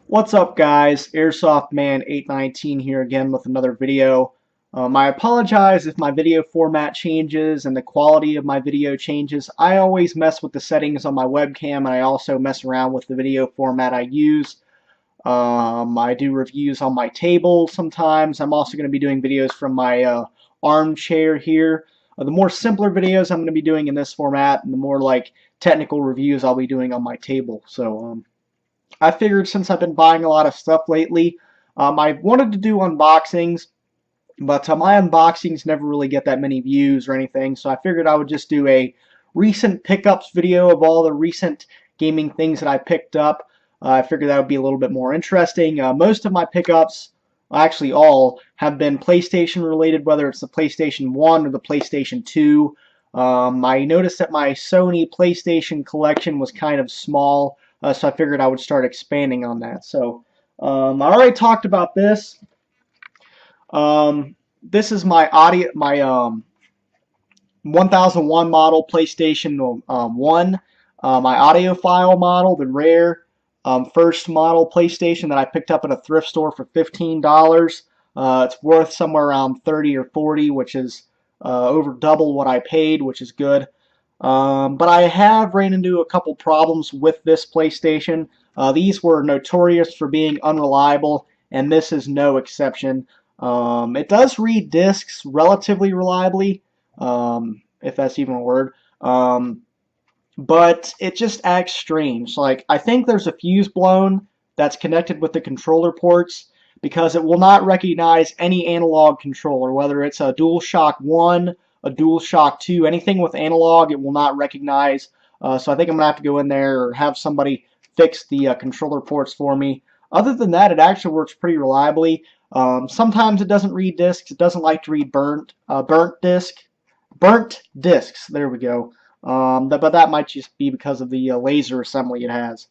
What's up, guys? Airsoft Man 819 here again with another video. I apologize if my video format changes and the quality of my video changes. I always mess with the settings on my webcam, and I also mess around with the video format I use. I do reviews on my table sometimes. I'm also going to be doing videos from my armchair here. The more simpler videos I'm going to be doing in this format, and the more like technical reviews I'll be doing on my table. So I figured since I've been buying a lot of stuff lately, I wanted to do unboxings, but my unboxings never really get that many views or anything, so I figured I would just do a recent pickups video of all the recent gaming things that I picked up. I figured that would be a little bit more interesting. Most of my pickups, actually all, have been PlayStation related, whether it's the PlayStation 1 or the PlayStation 2. I noticed that my Sony PlayStation collection was kind of small, so I figured I would start expanding on that. So I already talked about this. This is my 1001 model PlayStation 1, my audiophile model, the rare first model PlayStation that I picked up at a thrift store for $15. It's worth somewhere around 30 or 40, which is over double what I paid, which is good. But I have ran into a couple problems with this PlayStation. These were notorious for being unreliable, and this is no exception. It does read discs relatively reliably, if that's even a word, but it just acts strange. Like, I think there's a fuse blown that's connected with the controller ports, because it will not recognize any analog controller, whether it's a DualShock 1, a DualShock 2, anything with analog it will not recognize. So I think I'm going to have to go in there or have somebody fix the controller ports for me. Other than that, it actually works pretty reliably. Sometimes it doesn't read discs. It doesn't like to read burnt discs. There we go. But that might just be because of the laser assembly it has.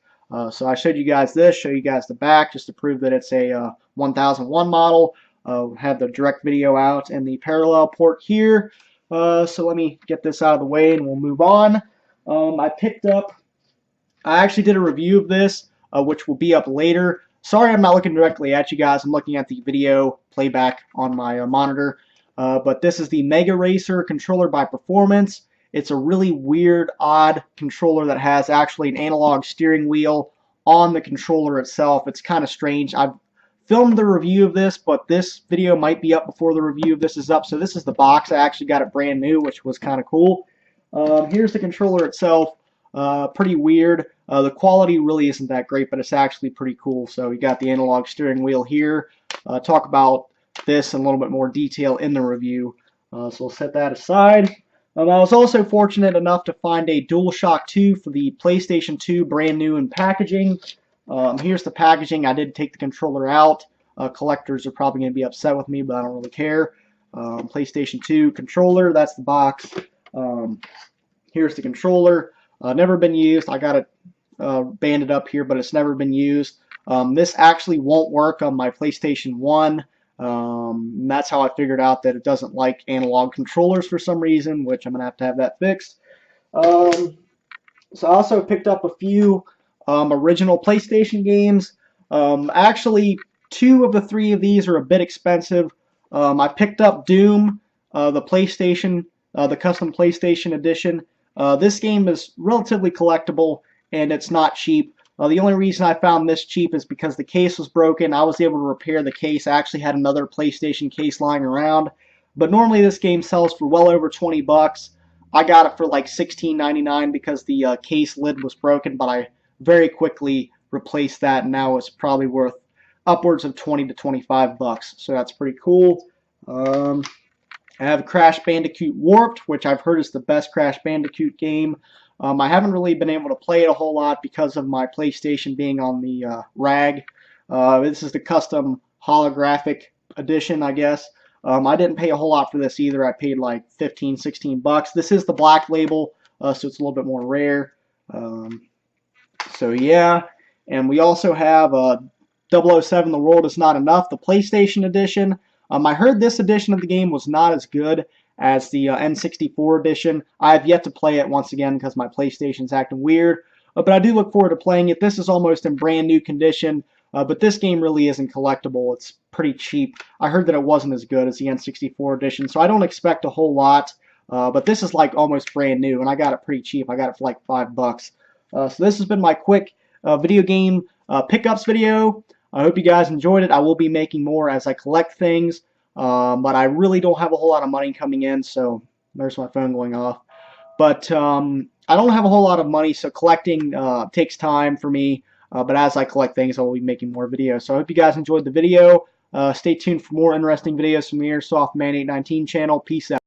So I showed you guys this, show you guys the back just to prove that it's a 1001 model. Have the direct video out and the parallel port here. So let me get this out of the way and we'll move on. I actually did a review of this, which will be up later. Sorry I'm not looking directly at you guys. I'm looking at the video playback on my monitor. But this is the Mega Racer controller by Performance. It's a really weird, odd controller that has actually an analog steering wheel on the controller itself. It's kind of strange. I've filmed the review of this, but this video might be up before the review of this is up. So this is the box. I actually got it brand new, which was kind of cool. Here's the controller itself. Pretty weird. The quality really isn't that great, but it's actually pretty cool. So you got the analog steering wheel here. Talk about this in a little bit more detail in the review. So we'll set that aside. I was also fortunate enough to find a DualShock 2 for the PlayStation 2 brand new in packaging. Here's the packaging. I did take the controller out. Collectors are probably going to be upset with me, but I don't really care. PlayStation 2 controller, that's the box. Here's the controller. Never been used. I got it banded up here, but it's never been used. This actually won't work on my PlayStation 1. That's how I figured out that it doesn't like analog controllers for some reason, which I'm going to have that fixed. So I also picked up a few original PlayStation games. Actually, 2 of the 3 of these are a bit expensive. I picked up Doom, the custom PlayStation edition. This game is relatively collectible, and it's not cheap. The only reason I found this cheap is because the case was broken. I was able to repair the case. I actually had another PlayStation case lying around. But normally this game sells for well over 20 bucks. I got it for like $16.99 because the case lid was broken, but I very quickly replaced that, and now it's probably worth upwards of 20 to 25 bucks. So that's pretty cool. I have Crash Bandicoot Warped, which I've heard is the best Crash Bandicoot game. I haven't really been able to play it a whole lot because of my PlayStation being on the RAG. This is the custom holographic edition, I guess. I didn't pay a whole lot for this either. I paid like 15, 16 bucks. This is the black label, so it's a little bit more rare. So yeah, and we also have 007 The World Is Not Enough, the PlayStation edition. I heard this edition of the game was not as good as the N64 edition. I have yet to play it once again because my PlayStation's acting weird, but I do look forward to playing it. This is almost in brand new condition. But this game really isn't collectible. It's pretty cheap. I heard that it wasn't as good as the N64 edition, so I don't expect a whole lot. But this is like almost brand new, and I got it pretty cheap. I got it for like $5. So this has been my quick video game pickups video. I hope you guys enjoyed it. I will be making more as I collect things, but I really don't have a whole lot of money coming in, so there's my phone going off. But I don't have a whole lot of money, so collecting takes time for me. But as I collect things, I will be making more videos. So I hope you guys enjoyed the video. Stay tuned for more interesting videos from the Airsoft Man 819 channel. Peace out.